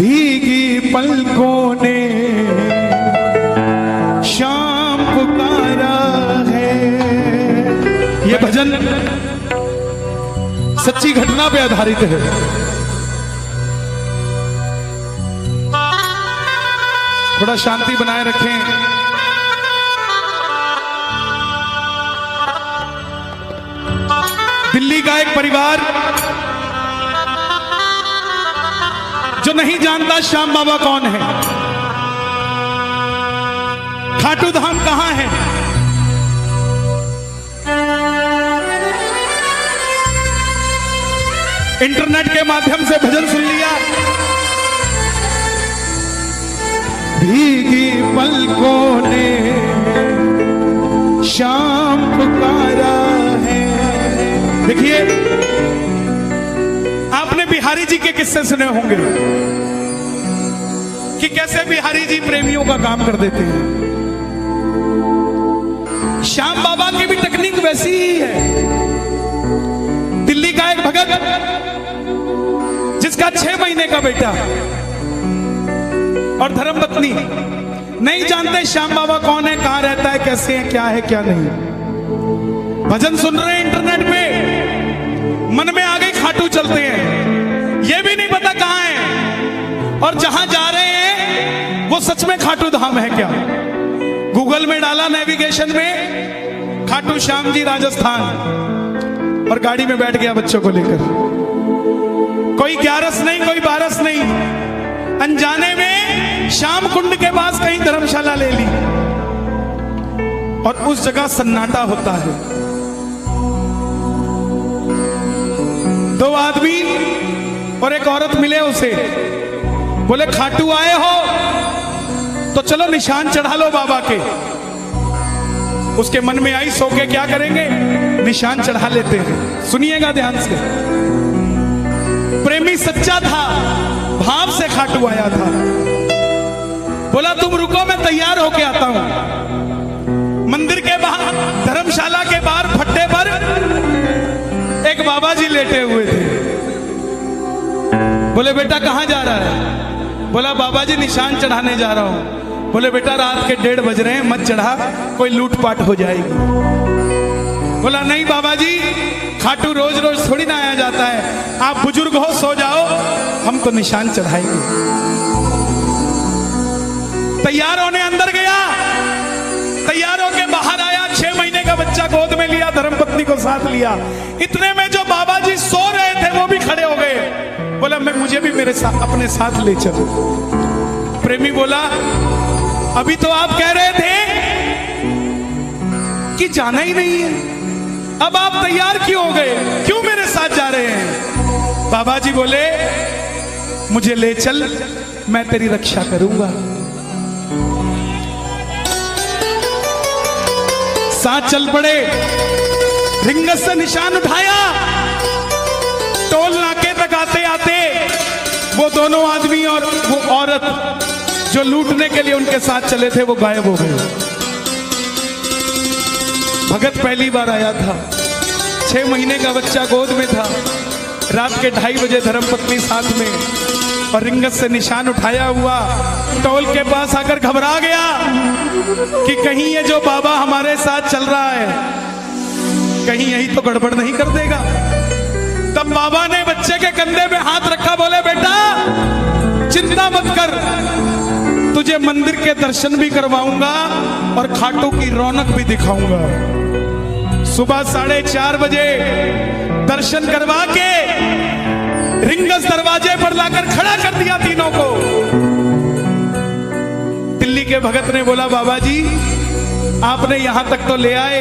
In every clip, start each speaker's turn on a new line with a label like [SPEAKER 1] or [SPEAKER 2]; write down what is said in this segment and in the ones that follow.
[SPEAKER 1] भीगी पलकों ने शाम पुकारा है। ये भजन सच्ची घटना पे आधारित है। थोड़ा शांति बनाए रखें। दिल्ली का एक परिवार जो नहीं जानता श्याम बाबा कौन है, खाटू धाम कहां है, इंटरनेट के माध्यम से भजन सुन लिया। भीगी पलकों ने शाम पुकारा है। देखिए, आपने बिहारी जी के किस्से सुने होंगे कि कैसे बिहारी जी प्रेमियों का काम कर देते हैं। श्याम बाबा की भी तकनीक वैसी ही है। दिल्ली का एक भगत जिसका 6 महीने का बेटा और धर्मपत्नी नहीं जानते श्याम बाबा कौन है, कहां रहता है, कैसे है, क्या नहीं। भजन सुन रहे हैं इंटरनेट पे, मन में आ गई खाटू चलते हैं, ये भी नहीं पता कहां है और जहां जा रहे हैं वो सच में खाटू धाम है क्या। गूगल में डाला नेविगेशन में खाटू श्याम जी राजस्थान और गाड़ी में बैठ गया बच्चों को लेकर। कोई 11 नहीं, कोई 12 नहीं, अनजाने में श्याम कुंड के पास कहीं धर्मशाला ले ली और उस जगह सन्नाटा होता है। 2 आदमी और एक औरत मिले उसे, बोले खाटू आए हो तो चलो निशान चढ़ा लो बाबा के। उसके मन में आई, सो के क्या करेंगे, निशान चढ़ा लेते हैं। सुनिएगा ध्यान से। प्रेमी सच्चा था, भाव से खाटू आया था। बोला तुम रुको, मैं तैयार होके आता हूं। मंदिर के बाहर, धर्मशाला के बाहर फट्टे पर एक बाबा जी लेटे हुए थे। बोले बेटा कहां जा रहा है? बोला बाबा जी निशान चढ़ाने जा रहा हूं। बोले बेटा रात के 1:30 बज रहे हैं, मत चढ़ा, कोई लूटपाट हो जाएगी। बोला नहीं बाबा जी, खाटू रोज रोज थोड़ी ना आया जाता है, आप बुजुर्ग हो, सो जाओ, हम तो निशान चढ़ाएंगे। तैयार होने अंदर गया, तैयार होके बाहर आया, 6 महीने का बच्चा गोद में लिया, धर्मपत्नी को साथ लिया। इतने में जो बाबा जी सो रहे थे वो भी खड़े हो गए। बोला मैं, मुझे भी मेरे साथ अपने साथ ले चलो। प्रेमी बोला अभी तो आप कह रहे थे कि जाना ही नहीं है, अब आप तैयार क्यों हो गए, क्यों मेरे साथ जा रहे हैं? बाबा जी बोले मुझे ले चल, मैं तेरी रक्षा करूंगा। साथ चल पड़े, रिंगत से निशान उठाया। टोल नाके तक आते आते वो दोनों आदमी और वो औरत जो लूटने के लिए उनके साथ चले थे वो गायब हो गए। भगत पहली बार आया था, 6 महीने का बच्चा गोद में था, रात के 2:30 बजे धर्मपत्नी साथ में और रिंगत से निशान उठाया हुआ टोल के पास आकर घबरा गया कि कहीं ये जो बाबा हमारे साथ चल रहा है कहीं यही तो गड़बड़ नहीं कर देगा। तब बाबा ने बच्चे के कंधे पे हाथ रखा, बोले बेटा चिंता मत कर, तुझे मंदिर के दर्शन भी करवाऊंगा और खाटू की रौनक भी दिखाऊंगा। सुबह 4:30 बजे दर्शन करवा के रिंगस दरवाजे पर लाकर खड़ा कर दिया तीनों को। दिल्ली के भगत ने बोला बाबा जी आपने यहां तक तो ले आए,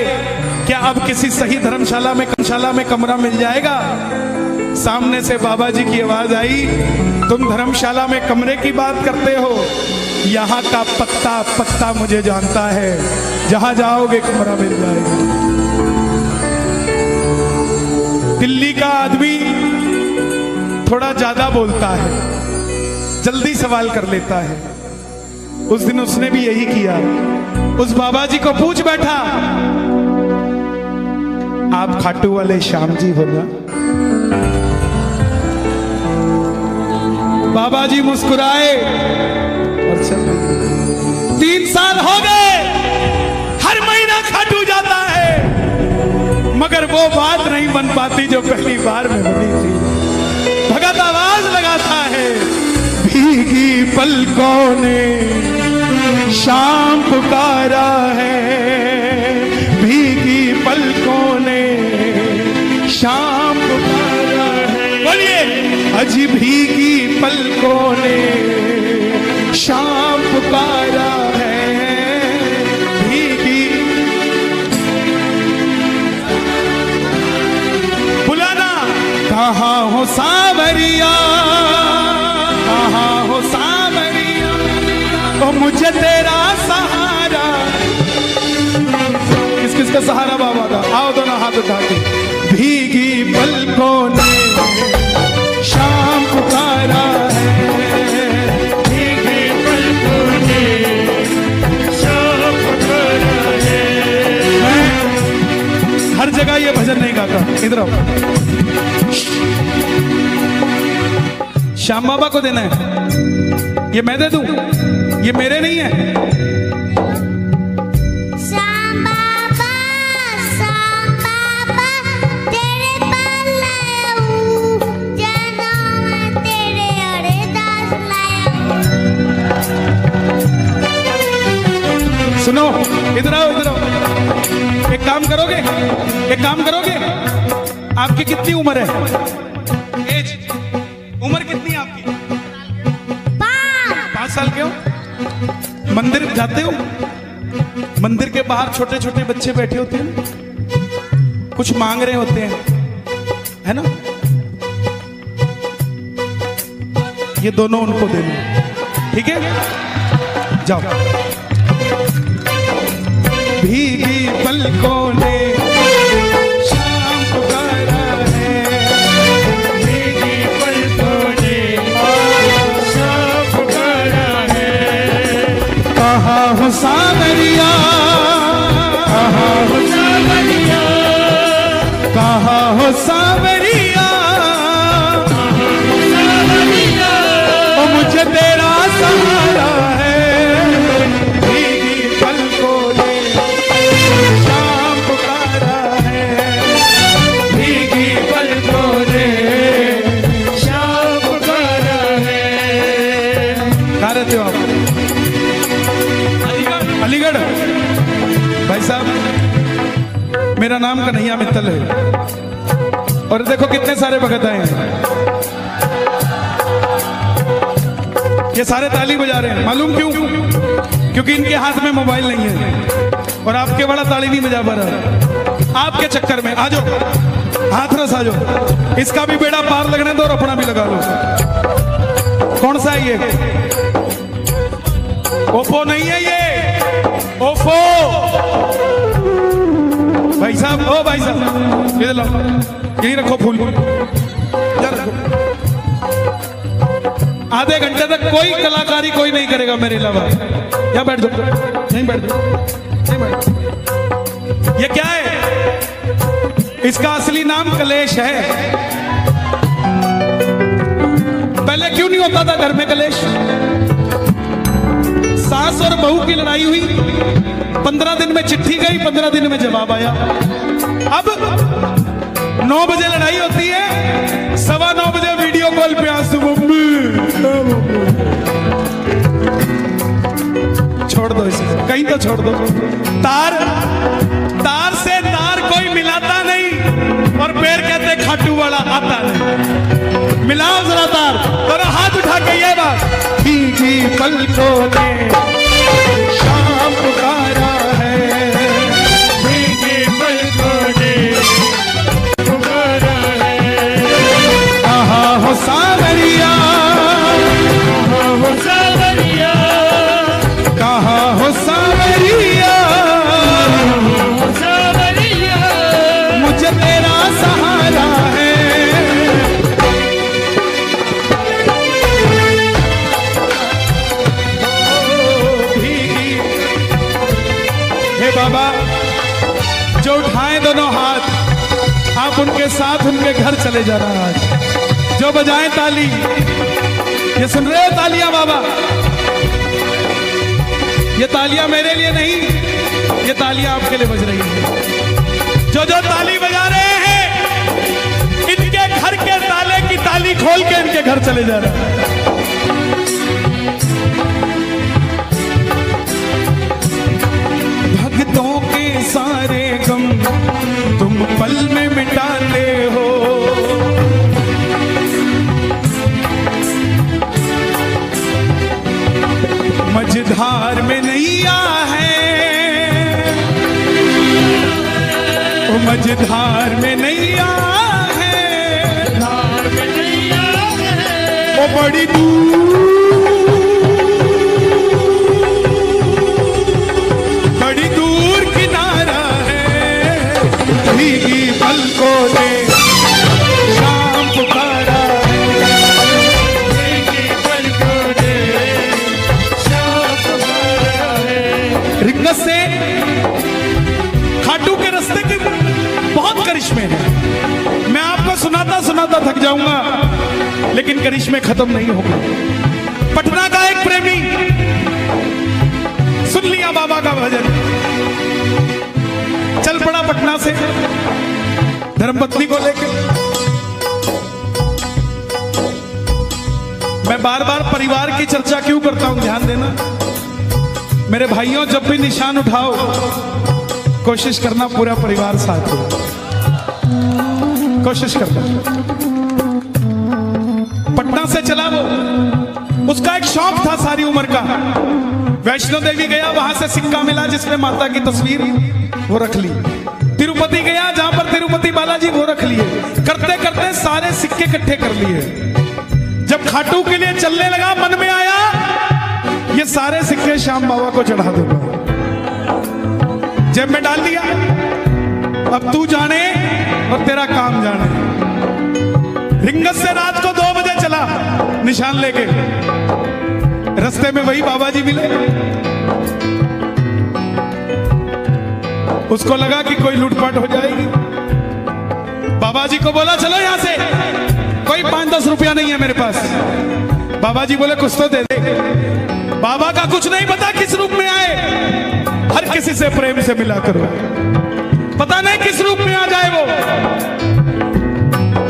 [SPEAKER 1] क्या अब किसी सही धर्मशाला में कमरा मिल जाएगा? सामने से बाबा जी की आवाज आई, तुम धर्मशाला में कमरे की बात करते हो, यहाँ का पत्ता पत्ता मुझे जानता है, जहां जाओगे कमरा मिल जाएगा। दिल्ली का आदमी थोड़ा ज्यादा बोलता है, जल्दी सवाल कर लेता है। उस दिन उसने भी यही किया, उस बाबा जी को पूछ बैठा, आप खाटू वाले श्याम जी हो ना? बाबा जी मुस्कुराए और चल रहे। 3 साल हो गए, हर महीना खाटू जाता है, मगर वो बात नहीं बन पाती जो पहली बार में बनी थी। भगत आवाज लगाता है, भीगी पलकों ने शाम पुकारा है, भीगी पलकों ने शाम पुकारा है। बोलिए, अजी भीगी पलकों ने शाम पुकारा है, भीगी। बुलाना, कहाँ हो सांवरिया, कहाँ हो सांवरिया, ओ मुझे तेरा सहारा। किस किस का सहारा बाबा का? आओ दोनों हाथ उठा के। भीगी पलकों ने शाम पुकारा है, भीगी पलकों ने शाम पुकारा है। मैं हर जगह ये भजन नहीं गाता, इधर आओ। श्याम बाबा को देना है, ये मैं दे दूं, ये मेरे नहीं है। सुनो, इधर आओ, इधर आओ। एक काम करोगे, एक काम करोगे, आपकी कितनी उम्र है? एज, उम्र कितनी है आपकी? 5 साल के हो? मंदिर जाते हो? मंदिर के बाहर छोटे छोटे बच्चे बैठे होते हैं, कुछ मांग रहे होते हैं, है ना? ये दोनों उनको देना, ठीक है? जाओ। भीगी पलकों ने शाम पुकारा है, भीगी पलकों ने शाम पुकारा है। कहाँ हो सांवरिया, कहाँ हो सांवरिया, कहाँ हो सांवरिया, ओ मुझे तेरा सहारा है, भीगी पलकों ने शाम पुकारा है, भीगी पलकों ने शाम पुकारा है। कहाँ रहते हो आप? अलीगढ़। भाई साहब, मेरा नाम कन्हैया मित्तल है, और देखो कितने सारे भगत आए हैं। ये सारे ताली बजा रहे हैं, मालूम क्यों? क्योंकि इनके हाथ में मोबाइल नहीं है और आपके बड़ा ताली नहीं बजा पा रहा। आपके चक्कर में आ जाओ, हाथरस आ जाओ, इसका भी बेड़ा पार लगने दो और अपना भी लगा लो। कौन सा है ये? ओप्पो नहीं है ये, ओप्पो। भाई साहब, ओ भाई साहब, इधर लाओ, यही रखो फूल, इधर रखो। आधे घंटे तक कोई कलाकारी कोई नहीं करेगा मेरे अलावा। या बैठ जाओ, नहीं बैठ जाओ, नहीं बैठ। ये क्या है? इसका असली नाम कलेश है। पहले क्यों नहीं होता था घर में कलेश? सास और बहू की लड़ाई हुई, 15 दिन में चिट्ठी गई, 15 दिन में जवाब आया। अब 9 बजे लड़ाई होती है, 9:15 बजे वीडियो कॉल पे आंसू, मम्मी। छोड़ दो इसे, कहीं तो छोड़ दो। तार से तार कोई मिलाता नहीं, और पैर कहते खाटू वाला आता नहीं। मिलाओ जरा तार, दोनों हाथ उठा के ये बात। भीगी पलकों ने शाम पुकारा है, भीगी पलकों ने पुकारा है। कहाँ हो सांवरिया, कहाँ हो सांवरिया, कहाँ हो सांवरिया, मुझे तेरा सहारा है। हे बाबा, जो उठाएं दोनों हाथ, आप उनके साथ उनके घर चले जाना। आज जो बजाएं ताली, ये सुन रहे हो तालियां बाबा? ये तालियां मेरे लिए नहीं, ये तालियां आपके लिए बज रही हैं। जो जो ताली बजा रहे हैं, इनके घर के ताले की ताली खोल के इनके घर चले जा रहे हैं। भक्तों के सारे गम तुम पल में मिटाते हो, मझधार में नैया है, ओ मझधार में नैया है, धार में नैया है, ओ बड़ी दूर, बड़ी दूर किनारा है, भीगी पलकों ने शाम पुकारा है, भीगी पलकों ने शाम पुकारा है। रिंगस से खाटू के रास्ते के बहुत करिश्मे हैं। मैं आपको सुनाता सुनाता थक जाऊंगा, लेकिन करिश्मे खत्म नहीं होंगे। पटना का एक प्रेमी सुन लिया बाबा का भजन, चल पड़ा पटना से धर्मपत्नी को लेकर। मैं बार बार परिवार की चर्चा क्यों करता हूं, ध्यान देना मेरे भाइयों। जब भी निशान उठाओ, कोशिश करना पूरा परिवार साथ हो, कोशिश करना। पटना से चला वो, उसका एक शौक था सारी उम्र का। वैष्णो देवी गया, वहां से सिक्का मिला जिसमें माता की तस्वीर, वो रख ली। तिरुपति गया, जहां पर तिरुपति बालाजी, वो रख लिए। करते करते सारे सिक्के इकट्ठे कर लिए। जब खाटू के लिए चलने लगा, मन में आया ये सारे सिक्के श्याम बाबा को चढ़ा दूंगा। जेब में डाल दिया। अब तू जाने और तेरा काम जाने। रिंगस से रात को 2 बजे चला निशान लेके। रास्ते में वही बाबा जी मिले। उसको लगा कि कोई लूटपाट हो जाएगी। बाबा जी को बोला चलो यहां से, कोई 5-10 रुपया नहीं है मेरे पास। बाबा जी बोले कुछ तो दे दे। बाबा का कुछ नहीं पता किस रूप में आए, हर किसी से प्रेम से मिला करो, पता नहीं किस रूप में आ जाए वो।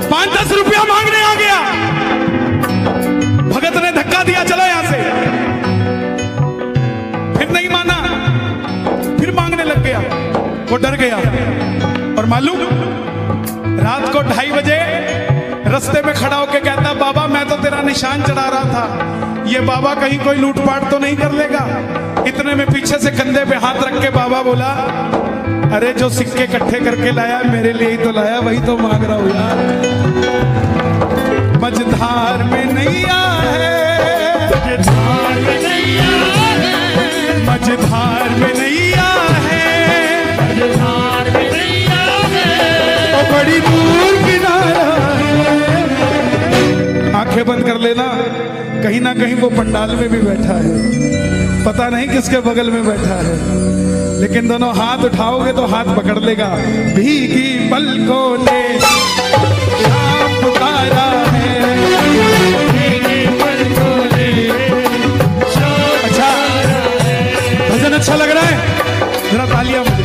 [SPEAKER 1] 5-10 रुपया मांगने आ गया। भगत ने धक्का दिया, चलो यहां से। फिर नहीं माना, फिर मांगने लग गया। वो डर गया। और मालूम, रात को 2:30 बजे रास्ते में खड़ा होके कहता, बाबा मैं तो तेरा निशान चढ़ा रहा था, ये बाबा कहीं कोई लूटपाट तो नहीं कर लेगा। इतने में पीछे से कंधे पे हाथ रख के बाबा बोला, अरे जो सिक्के इकट्ठे करके लाया मेरे लिए ही तो लाया, वही तो मांग रहा हूं यार। मझधार में नैया है, मझधार में नैया है, मझधार में नैया है, मझधार में नैया है, तो बड़ी दूर किनारा है। आंखें बंद कर लेना, कहीं ना कहीं वो पंडाल में भी बैठा है, पता नहीं किसके बगल में बैठा है, लेकिन दोनों हाथ उठाओगे तो हाथ पकड़ लेगा। भीगी पलकों ने शाम पुकारा है, भीगी पलकों ने शाम। अच्छा, भजन अच्छा लग रहा है? जरा तालियां मुझे।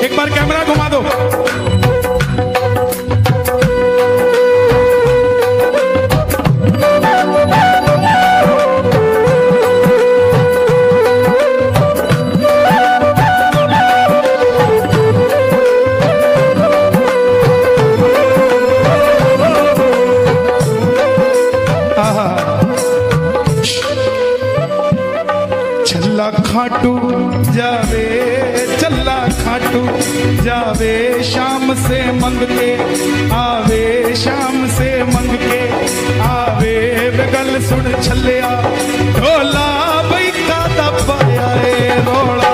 [SPEAKER 1] एक बार कैमरा घुमा दो। खाटू जावे, चल्ला खाटू जावे, शाम से मंग के आवे, शाम से मंग के आवे। बगल सुन छलिया ढोला बई का दबाया रे रोड़ा।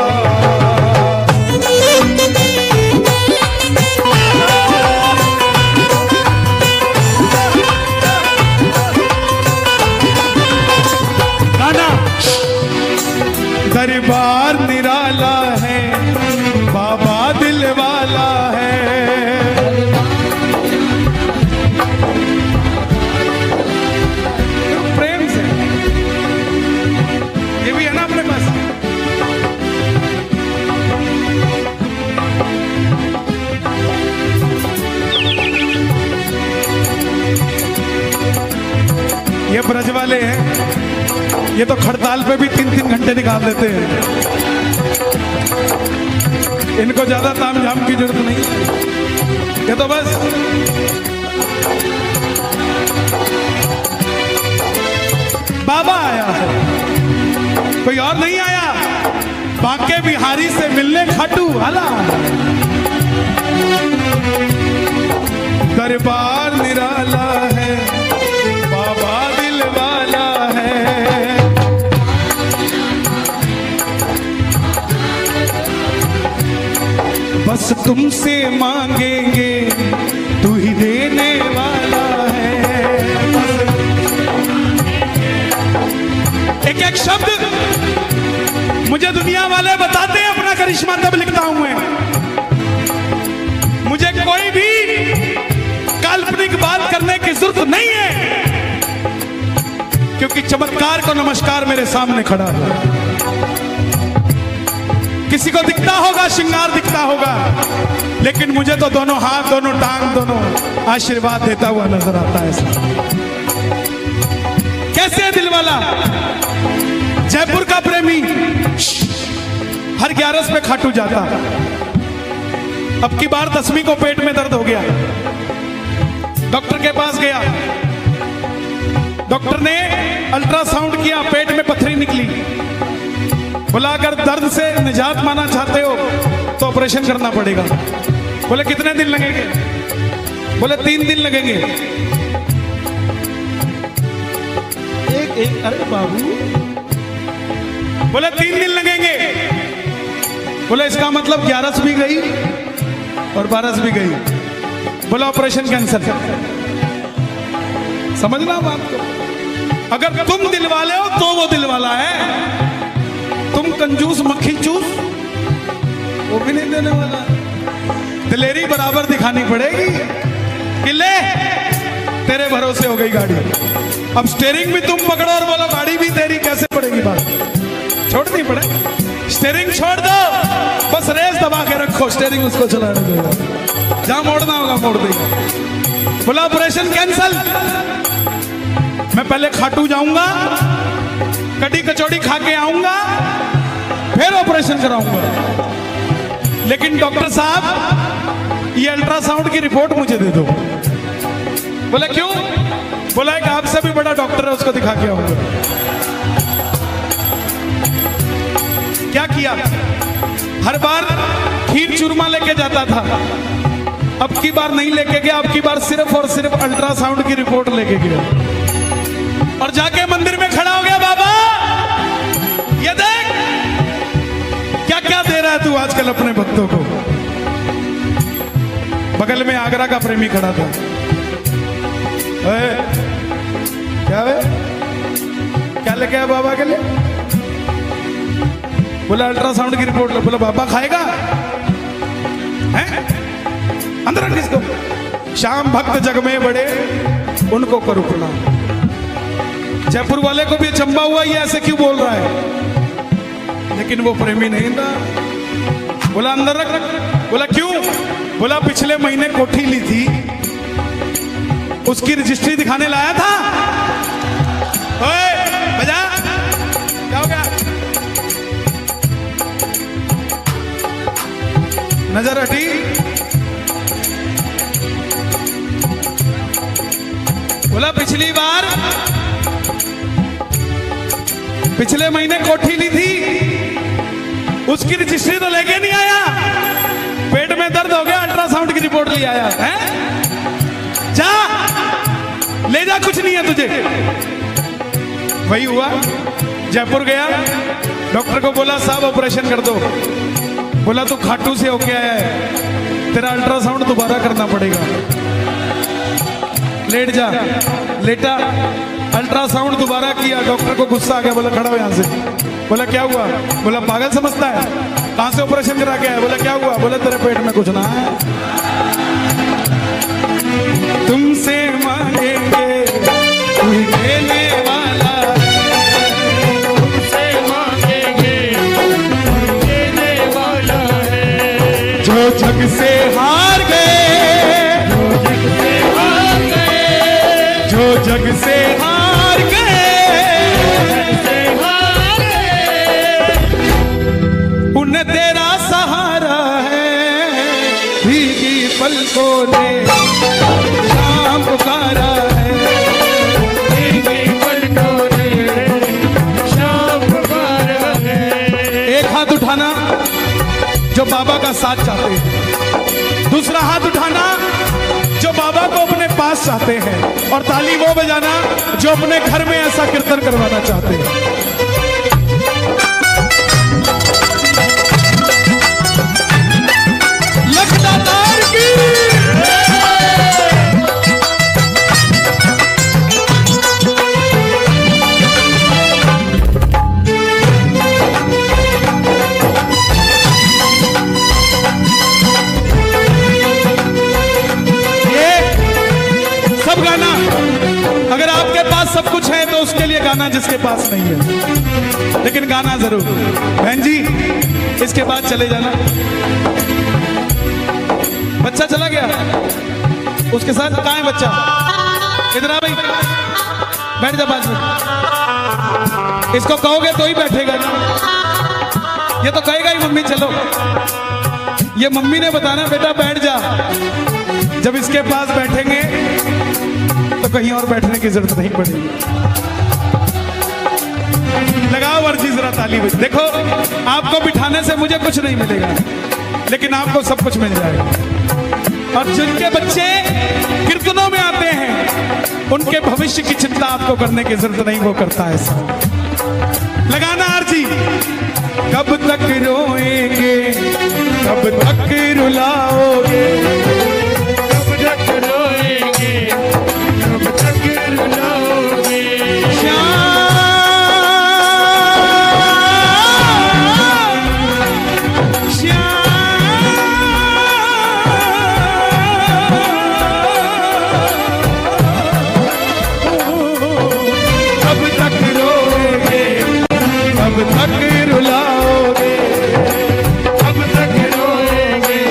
[SPEAKER 1] दरबार निराला है, बाबा दिल वाला है। प्रेम से ये ब्रज वाले हैं, ये तो खड़ताल पे भी 3-3 घंटे निकाल देते हैं। इनको ज्यादा ताम झाम की जरूरत नहीं, ये तो बस बाबा आया है, कोई और नहीं आया। बांके बिहारी से मिलने खाटू वाला, दरबार निराला है, बाबा दिल वाला है। बस तुमसे मांगेंगे, तू ही देने वाला है। एक एक शब्द मुझे दुनिया वाले बताते हैं अपना करिश्मा तब लिखता हूं मैं। मुझे कोई भी काल्पनिक बात करने की जरूरत नहीं है, क्योंकि चमत्कार को नमस्कार मेरे सामने खड़ा है। किसी को दिखता होगा, श्रृंगार दिखता होगा, लेकिन मुझे तो दोनों हाथ, दोनों टांग, दोनों आशीर्वाद देता हुआ नजर आता है। कैसे है दिल वाला? जयपुर का प्रेमी हर 11 पे खाटू जाता। अब की बार 10वीं को पेट में दर्द हो गया, डॉक्टर के पास गया। डॉक्टर ने अल्ट्रासाउंड किया, पेट में पथरी निकली। बोला अगर दर्द से निजात पाना चाहते हो तो ऑपरेशन करना पड़ेगा। बोले कितने दिन लगेंगे? बोले 3 दिन लगेंगे। एक अरे बाबू, बोले 3 दिन लगेंगे। बोले इसका मतलब 11 भी गई और 12 भी गई। बोला ऑपरेशन कैंसिल। समझना बात को, अगर तुम दिल वाले हो तो वो दिल वाला है। तुम कंजूस मक्खी चूस, वो भी नहीं देने वाला। दिलेरी बराबर दिखानी पड़ेगी कि ले तेरे भरोसे हो गई गाड़ी। अब स्टीयरिंग भी तुम पकड़ो और बोलो गाड़ी भी तेरी, कैसे पड़ेगी बात? छोड़नी पड़े, स्टीयरिंग छोड़ दो, बस रेस दबा के रखो, स्टीयरिंग उसको चलाने देगा, जहां मोड़ना होगा मोड़ देगा। बोला ऑपरेशन कैंसल। मैं पहले खाटू जाऊंगा, कड़ी कचौड़ी खा के आऊंगा, फिर ऑपरेशन कराऊंगा। लेकिन डॉक्टर साहब ये अल्ट्रासाउंड की रिपोर्ट मुझे दे दो। बोले क्यों? बोला एक आपसे भी बड़ा डॉक्टर है, उसको दिखा के आऊंगा। क्या किया? हर बार खीर चूरमा लेके जाता था, अब की बार नहीं लेके गया। अब की बार सिर्फ और सिर्फ अल्ट्रासाउंड की रिपोर्ट लेके गया और जाके मंदिर में खड़ा हो गया। बाबा ये देख क्या क्या दे रहा है तू आजकल अपने भक्तों को। बगल में आगरा का प्रेमी खड़ा था। क्या है? क्या लेके आया बाबा के लिए? बोला अल्ट्रासाउंड की रिपोर्ट। बोला बाबा खाएगा? हैं? अंदर रख इसको। श्याम भक्त जग में बड़े, उनको करो प्रणाम। जयपुर वाले को भी अचंबा हुआ, ये ऐसे क्यों बोल रहा है? लेकिन वो प्रेमी नहीं था। बोला अंदर रख। बोला क्यों? बोला पिछले महीने कोठी ली थी, उसकी रजिस्ट्री दिखाने लाया था। ओए बजा, क्या हो गया? नजर हटी। बोला पिछली बार, पिछले महीने कोठी ली थी, उसकी रजिस्ट्री तो लेके नहीं आया। पेट में दर्द हो गया, अल्ट्रासाउंड की रिपोर्ट ले आया है। जा ले जा, कुछ नहीं है तुझे। वही हुआ, जयपुर गया, डॉक्टर को बोला साहब ऑपरेशन कर दो। बोला तू खाटू से होके आया है, तेरा अल्ट्रासाउंड दोबारा करना पड़ेगा। लेट जा। लेटा, अल्ट्रासाउंड दोबारा किया। डॉक्टर को गुस्सा आ गया, बोला खड़ा हो यहां से। बोला क्या हुआ? बोला पागल समझता है, कहां से ऑपरेशन करा के आया? बोला क्या हुआ? बोला तेरे पेट में कुछ ना है, तुमसे मांगेंगे तू देने वाला,
[SPEAKER 2] तुमसे मांगेंगे तू देने वाला है।
[SPEAKER 1] जो जग से हार गए,
[SPEAKER 2] जो जग से हार गए,
[SPEAKER 1] जो जग से हार हार गए,
[SPEAKER 2] से हार
[SPEAKER 1] उन्हें तेरा सहारा है, भीगी पलकों ने शाम पुकारा है। एक हाथ उठाना जो बाबा का साथ चाहते हैं, दूसरा हाथ उठाना जो बाबा को अपने पास चाहते हैं, और ताली वो बजाना जो अपने घर में ऐसा कीर्तन करवाना चाहते हैं। लखदातार की सब गाना, अगर आपके पास सब कुछ है तो उसके लिए गाना जिसके पास नहीं है, लेकिन गाना जरूर। बहन जी इसके बाद चले जाना। बच्चा चला गया, उसके साथ कहाँ है बच्चा? इधर आ भाई, बैठ जा पास में। इसको कहोगे तो ही बैठेगा ना, ये तो कहेगा ही मम्मी चलो। ये मम्मी ने बताना बेटा बैठ जा। जब इसके पास बैठेंगे तो कहीं और बैठने की जरूरत नहीं पड़ेगी। लगाओ वर्जी जरा ताली में। देखो आपको बिठाने से मुझे कुछ नहीं मिलेगा, लेकिन आपको सब कुछ मिल जाएगा। और जिनके बच्चे कीर्तनों में आते हैं उनके भविष्य की चिंता आपको करने की जरूरत नहीं, वो करता है ऐसा। लगाना आरजी। कब तक रोएंगे, कब तक रुलाओगे,
[SPEAKER 2] कब तक रोएंगे, कब तक रुलाओगे।
[SPEAKER 1] कब तक रोएंगे, कब तक रुलाओगे,
[SPEAKER 2] कब तक रोएंगे,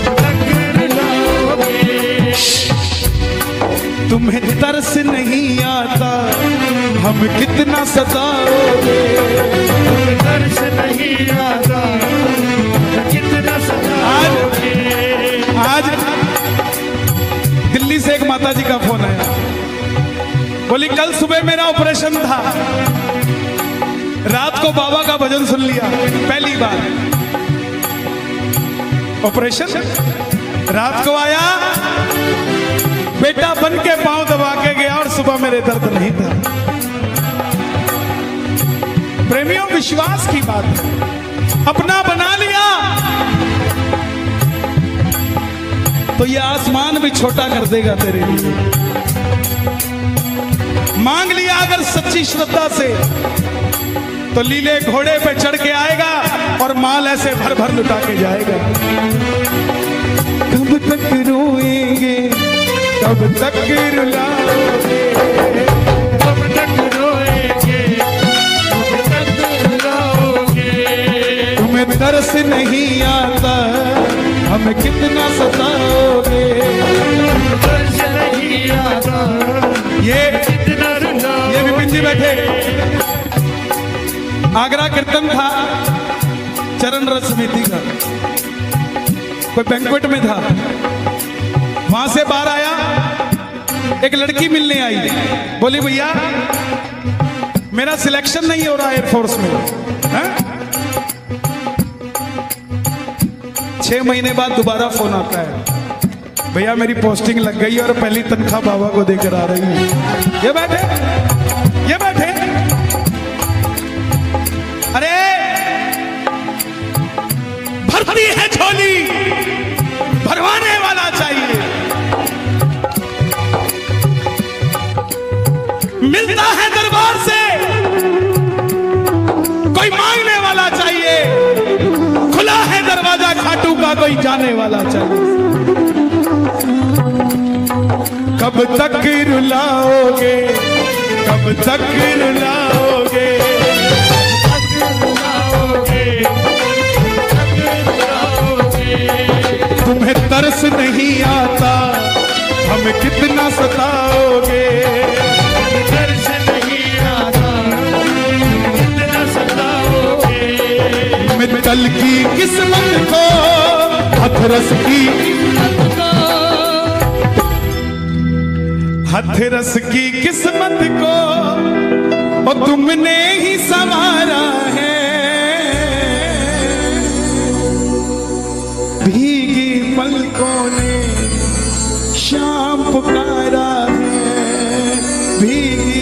[SPEAKER 2] कब तक रुलाओगे।
[SPEAKER 1] तुम्हें तरस नहीं आता, हम कितना सताओगे।
[SPEAKER 2] तरस नहीं आता, कितना सताओगे।
[SPEAKER 1] आज दिल्ली से एक माता जी का फोन आया, बोली कल सुबह मेरा ऑपरेशन था, रात को बाबा का भजन सुन लिया पहली बार। ऑपरेशन रात को आया, बेटा बन के पांव दबा के गया और सुबह मेरे दर्द नहीं था। प्रेमियों विश्वास की बात है, अपना बना लिया तो ये आसमान भी छोटा कर देगा तेरे लिए। मांग लिया अगर सच्ची श्रद्धा से तो लीले घोड़े पे चढ़ के आएगा और माल ऐसे भर भर लुटा के जाएगा। कब तक रोएंगे, कब तक रुलाओगे,
[SPEAKER 2] कब तक रोएंगे, कब तक रुलाओगे।
[SPEAKER 1] तुम्हें तरस नहीं आता, हमें कितना सताओगे।
[SPEAKER 2] तरस नहीं आता,
[SPEAKER 1] ये
[SPEAKER 2] कितना रुलाओगे।
[SPEAKER 1] ये विपिन जी बैठे। आगरा कीर्तन था चरण रस समिति का, कोई बैंक्वेट में था, वहां से बाहर आया, एक लड़की मिलने आई, बोली भैया मेरा सिलेक्शन नहीं हो रहा एयरफोर्स में है? 6 महीने बाद दोबारा फोन आता है, भैया मेरी पोस्टिंग लग गई और पहली तनख्वाह बाबा को देकर आ रही है। ये बैठे, ये बैठे। अरे भरती है झोली, भरवाने वाला चाहिए। मिलता है दरबार से, कोई मांगने वाला चाहिए। खुला है दरवाजा खाटू का, कोई जाने वाला चाहिए। कब तक रुलाओगे, कब तक रुलाओगे, तुम्हें तरस नहीं आता, हमें कितना सताओगे।
[SPEAKER 2] तरस
[SPEAKER 1] कल की किस्मत को हथरस की हथरस की किस्मत को और तुमने ही संवारा है। भीगी पलकों ने शाम पुकारा है। भीगी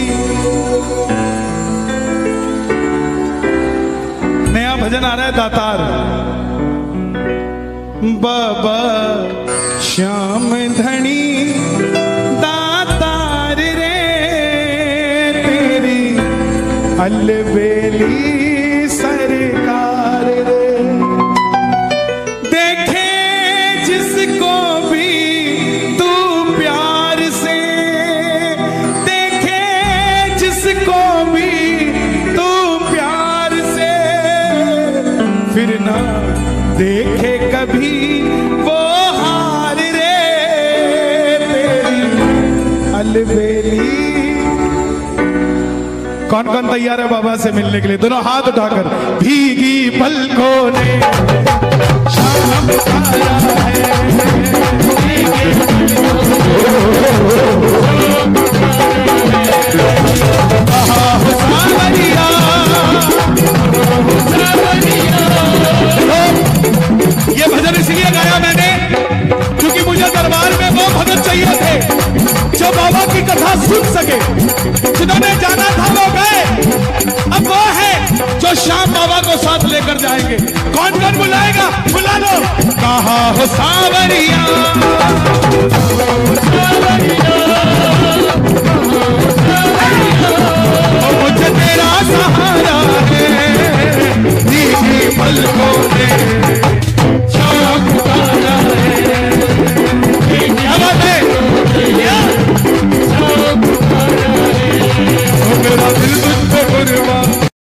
[SPEAKER 1] नया भजन आ रहा है दातार। बाबा श्याम धनी दातार रे तेरी अलबेली सरकार रे। देखे जिसको भी तू प्यार से, देखे जिसको भी तू प्यार से, फिर ना देखे कभी वो हार रे तेरी अलबेली। कौन कौन तैयार है बाबा से मिलने के लिए? दोनों हाथ उठाकर। भीगी पलकों ने शाम आया है। ये भजन इसलिए गाया मैंने क्योंकि मुझे दरबार में वो भगत चाहिए थे जो बाबा की कथा सुन सके। जिन्होंने जाना था वो गए, अब वो है जो शाम बाबा को साथ लेकर जाएंगे। कौन कौन बुलाएगा? बुला लो। कहा हो सावरिया